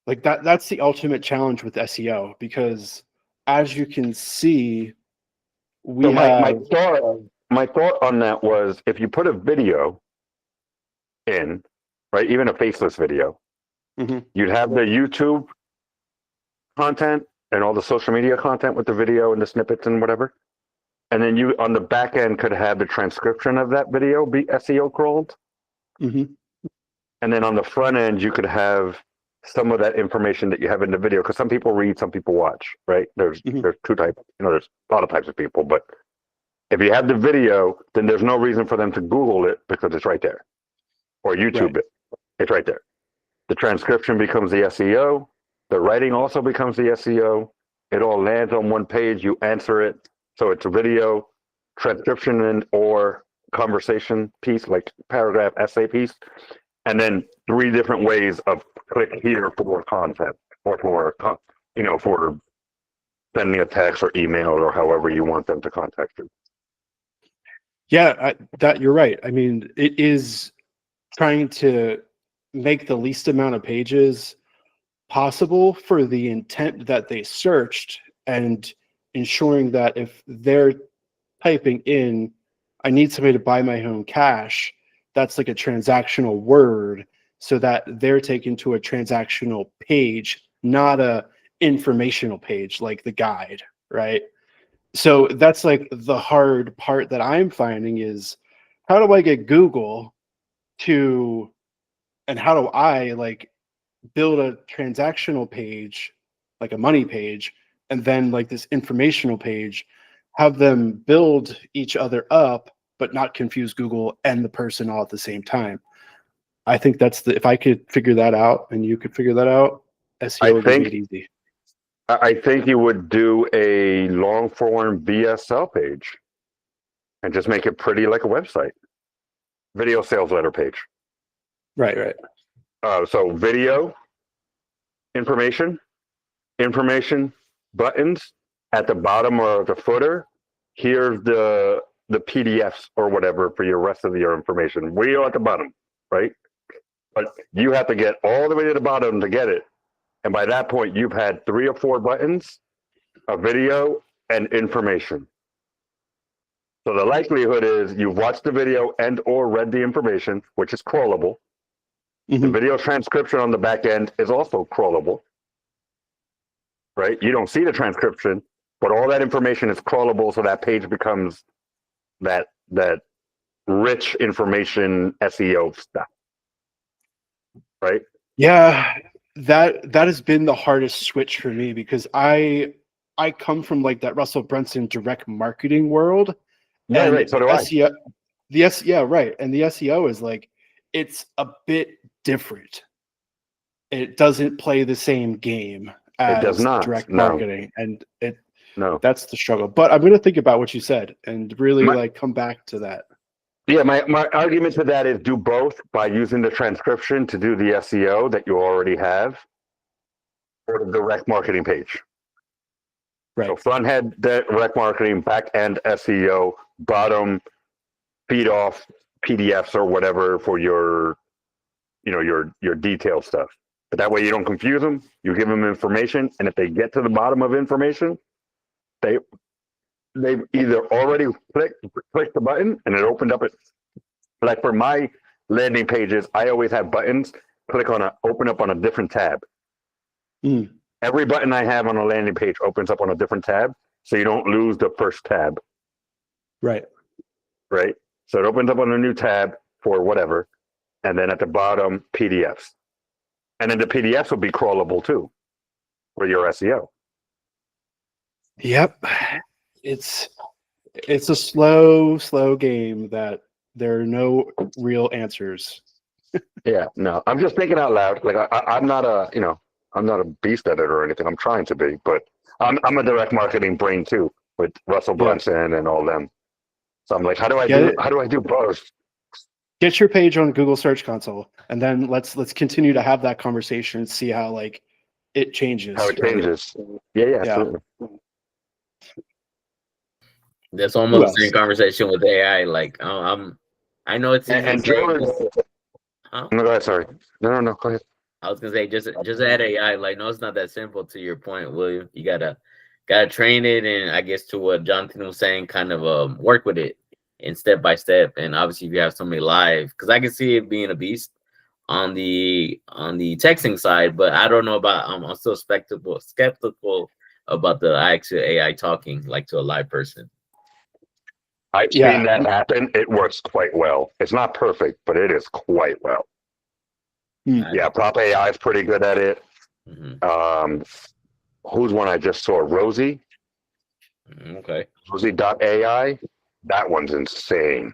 like that's the ultimate challenge with SEO, because as you can see, we So have my thought on that was, if you put a video in, right, even a faceless video, you'd have the YouTube content and all the social media content with the video and the snippets and whatever. And then you on the back end could have the transcription of that video be SEO crawled. And then on the front end, you could have some of that information that you have in the video, because some people read, some people watch, right? There's two types, there's a lot of types of people, but if you have the video, then there's no reason for them to Google it because it's right there, or YouTube it. It's right there. The transcription becomes the SEO. The writing also becomes the SEO. It all lands on one page. You answer it. So it's a video, transcription, and or conversation piece, like paragraph, essay piece. And then 3 different ways of click here for content, or for sending a text or email, or however you want them to contact you. Yeah, that you're right. I mean, it is trying to make the least amount of pages possible for the intent that they searched, and ensuring that if they're typing in, I need somebody to buy my home cash, that's like a transactional word, so that they're taken to a transactional page, not a informational page like the guide, right? So that's like the hard part that I'm finding is, how do I get Google to, and how do I like build a transactional page, like a money page, and then like this informational page, have them build each other up, but not confuse Google and the person all at the same time. I think that's if I could figure that out and you could figure that out, SEO would be made easy. I think you would do a long form VSL page and just make it pretty like a website. Video sales letter page. Right. So video, information, buttons at the bottom or the footer. Here's the PDFs or whatever for your rest of your information. Way at the bottom, right? But you have to get all the way to the bottom to get it. And by that point, you've had 3 or 4 buttons, a video, and information. So the likelihood is you've watched the video and or read the information, which is crawlable. The video transcription on the back end is also crawlable, right? You don't see the transcription, but all that information is crawlable, so that page becomes that rich information SEO stuff, right? Yeah, that has been the hardest switch for me, because I come from like that Russell Brunson direct marketing world. Yeah, right. So do I. SEO, right. And the SEO is like, it's a bit different. It doesn't play the same game as direct marketing. And No. That's the struggle. But I'm going to think about what you said and really My- like come back to that. Yeah, my argument to that is do both by using the transcription to do the SEO that you already have, or the direct marketing page. Right. So front head direct marketing, back end SEO, bottom feed off PDFs or whatever for your, your detailed stuff. But that way you don't confuse them. You give them information, and if they get to the bottom of information, they've either already clicked the button and it opened up. Like for my landing pages, I always have buttons. Open up on a different tab. Mm. Every button I have on a landing page opens up on a different tab, so you don't lose the first tab. Right. Right. So it opens up on a new tab for whatever, and then at the bottom PDFs, and then the PDFs will be crawlable too for your SEO. Yep. It's a slow game that there are no real answers. Yeah, no, I'm just thinking out loud. Like I'm not I'm not a beast at it or anything. I'm trying to be, but I'm a direct marketing brain too with Russell Brunson and all them. So I'm like, how do I do both? Get your page on Google Search Console, and then let's continue to have that conversation and see how like it changes. How it changes. Yeah, absolutely. That's almost the same conversation with AI. Like I know it's and George. No, go ahead. Sorry. No. Go ahead. I was gonna say just add AI. Like, no, it's not that simple. To your point, William, you gotta train it, and I guess to what Jonathan was saying, kind of work with it and step by step. And obviously, if you have somebody live, because I can see it being a beast on the texting side, but I don't know about. I'm still skeptical about the actual AI talking like to a live person. I've seen that happen. It works quite well. It's not perfect, but it is quite well. Yeah, Prop AI is pretty good at it. Mm-hmm. Who's one I just saw? Rosie. Okay. Rosie.ai. That one's insane.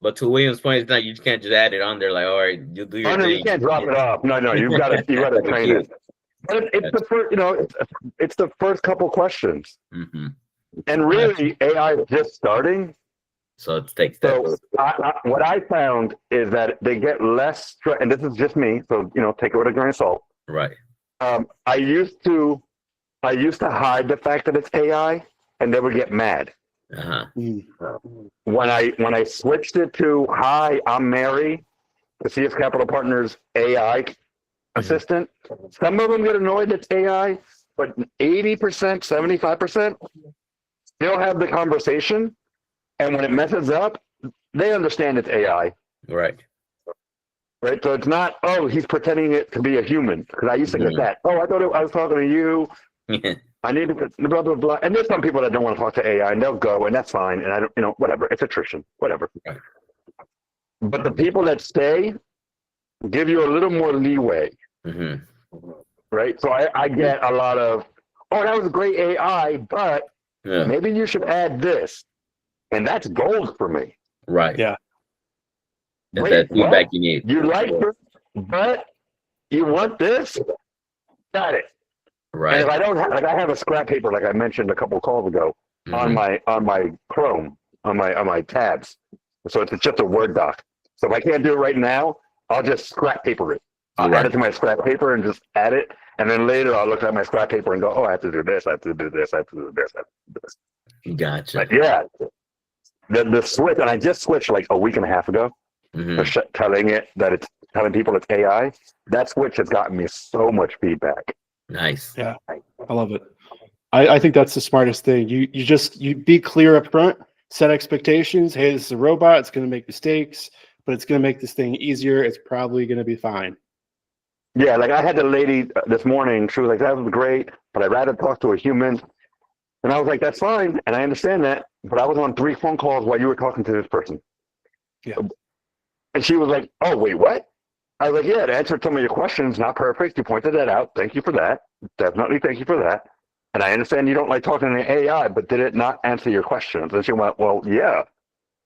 But to William's point, it's not you can't just add it on there like, all right, you do your thing. You can't drop it off. No, you've got to train it. But it's the first, it's the first couple questions. Mm-hmm. And really, AI is just starting. So it takes steps. So what I found is that they get less, and this is just me, so take it with a grain of salt. Right. I used to hide the fact that it's AI, and they would get mad. Uh-huh. When I switched it to "Hi, I'm Mary," the CS Capital Partners AI assistant, some of them get annoyed it's AI, but 80%, 75% still have the conversation. And when it messes up, they understand it's AI. Right. Right. So it's not, oh, he's pretending it to be a human. Because I used to get that. Oh, I thought I was talking to you. I need to blah, blah, blah. And there's some people that don't want to talk to AI, and they'll go, and that's fine. And I don't, whatever. It's attrition, whatever. Right. But the people that stay give you a little more leeway. Mm-hmm. Right. So I get a lot of, oh, that was a great AI, but maybe you should add this. And that's gold for me. Right. Yeah. That's that feedback you need. You like it, but you want this? Got it. Right. And if I don't have, I have a scrap paper, like I mentioned a couple of calls ago, on my Chrome, on my tabs. So it's just a Word doc. So if I can't do it right now, I'll just scrap paper it. I'll add it to my scrap paper and just add it. And then later I'll look at my scrap paper and go, oh, I have to do this, I have to do this, I have to do this, I have to do this. Gotcha. But yeah. The switch, and I just switched like a week and a half ago, telling people it's AI. That switch has gotten me so much feedback. Nice. Yeah, I love it. I think that's the smartest thing. You be clear up front, set expectations. Hey, this is a robot. It's going to make mistakes, but it's going to make this thing easier. It's probably going to be fine. Yeah, like I had the lady this morning. She was like, "That was great, but I'd rather talk to a human." And I was like, that's fine, and I understand that, but I was on 3 phone calls while you were talking to this person. Yeah. And she was like, oh, wait, what? I was like, yeah, to answer some of your questions, not perfect. You pointed that out. Thank you for that. Definitely thank you for that. And I understand you don't like talking to AI, but did it not answer your questions? And she went, well, yeah.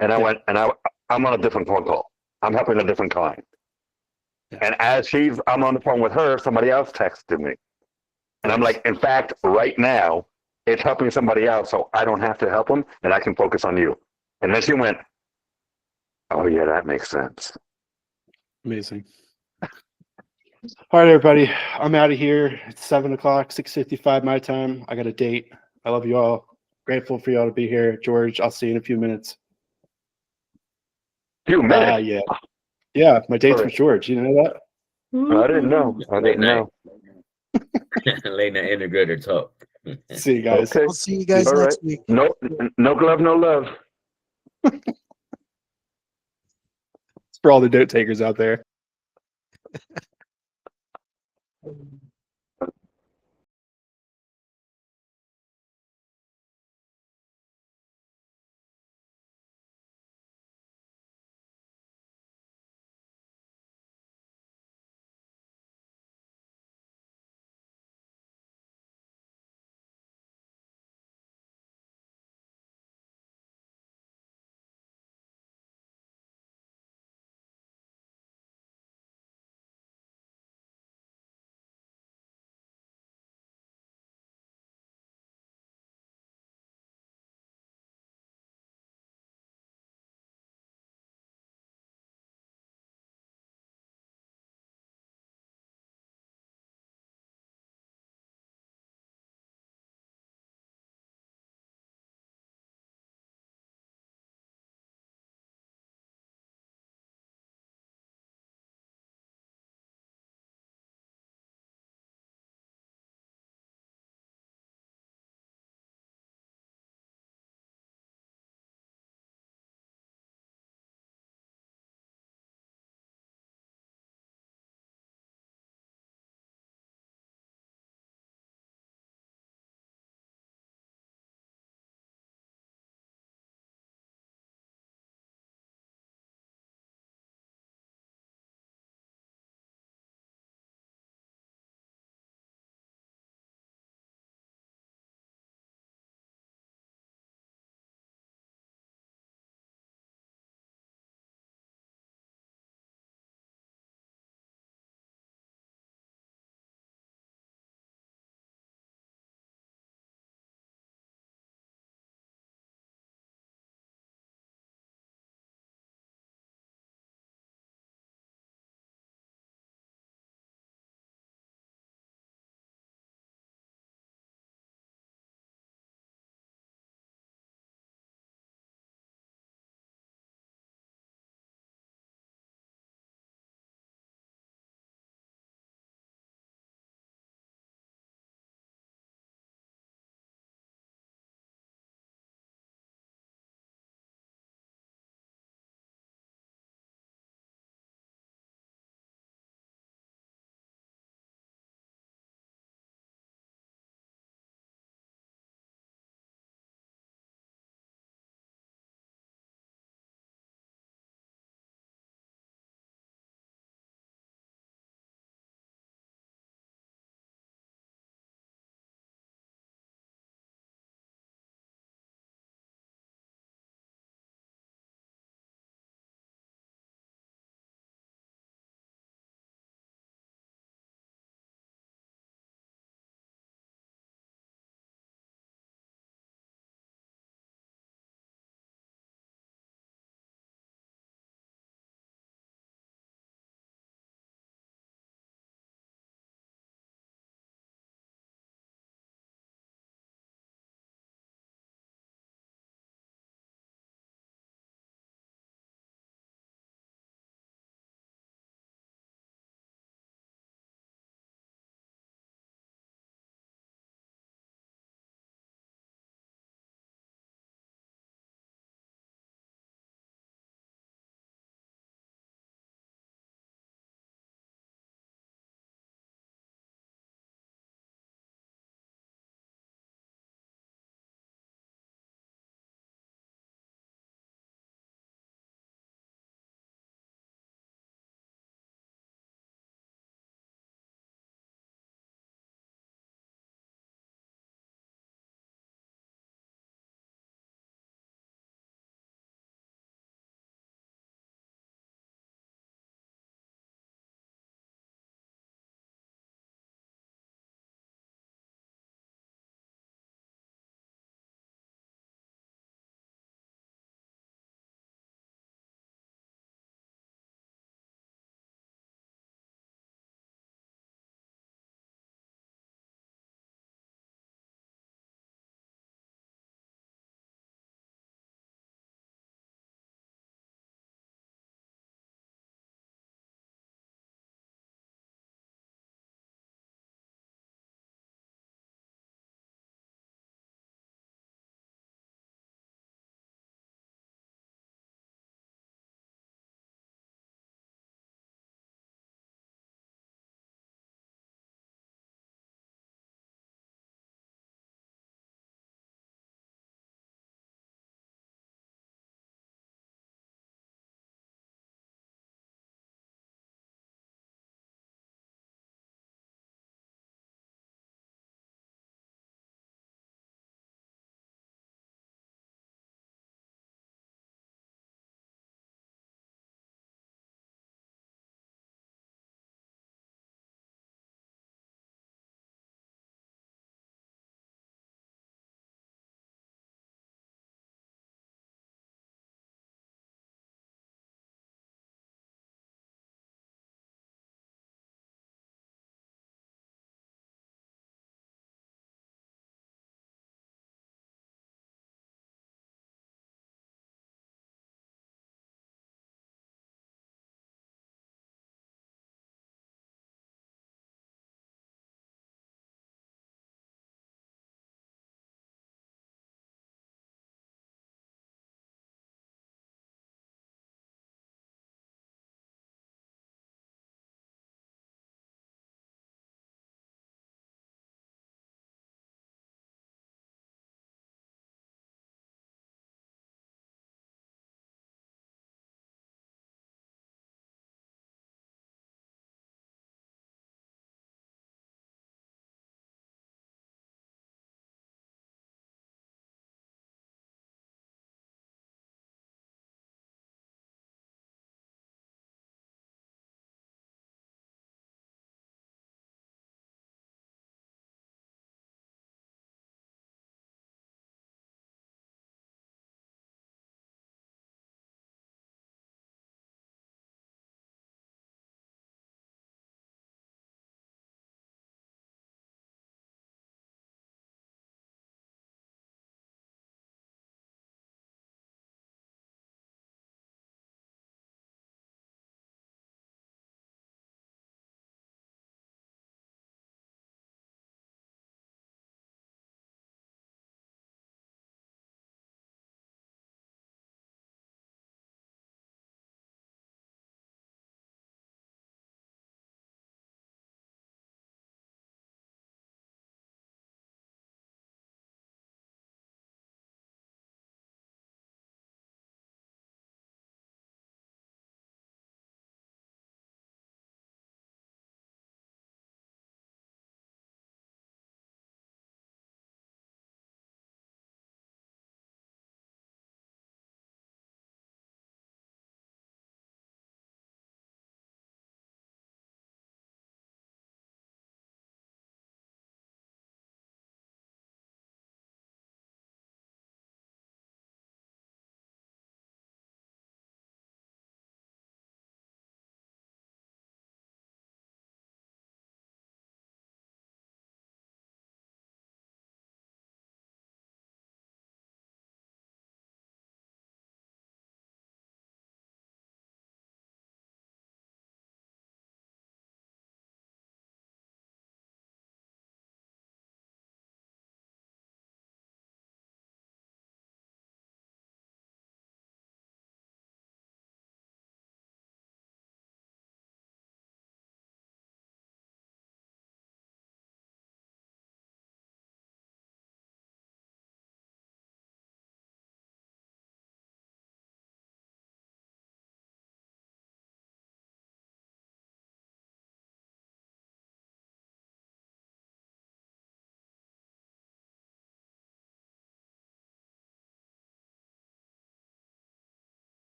And I went, and I'm on a different phone call. I'm helping a different client. Yeah. And as I'm on the phone with her, somebody else texted me. And I'm like, in fact, right now, it's helping somebody else, so I don't have to help them, and I can focus on you. And then she went, oh yeah, that makes sense. Amazing. All right, everybody. I'm out of here. It's 7 o'clock, 6:55 my time. I got a date. I love you all. Grateful for y'all to be here. George, I'll see you in a few minutes. Few minutes. Yeah. Yeah, my date's with George. You know that? I didn't know. I Late didn't know. night. Late night integrator talk. See you guys. Okay. I'll see you guys All next right. week. No, no glove, no love. It's for all the note takers out there.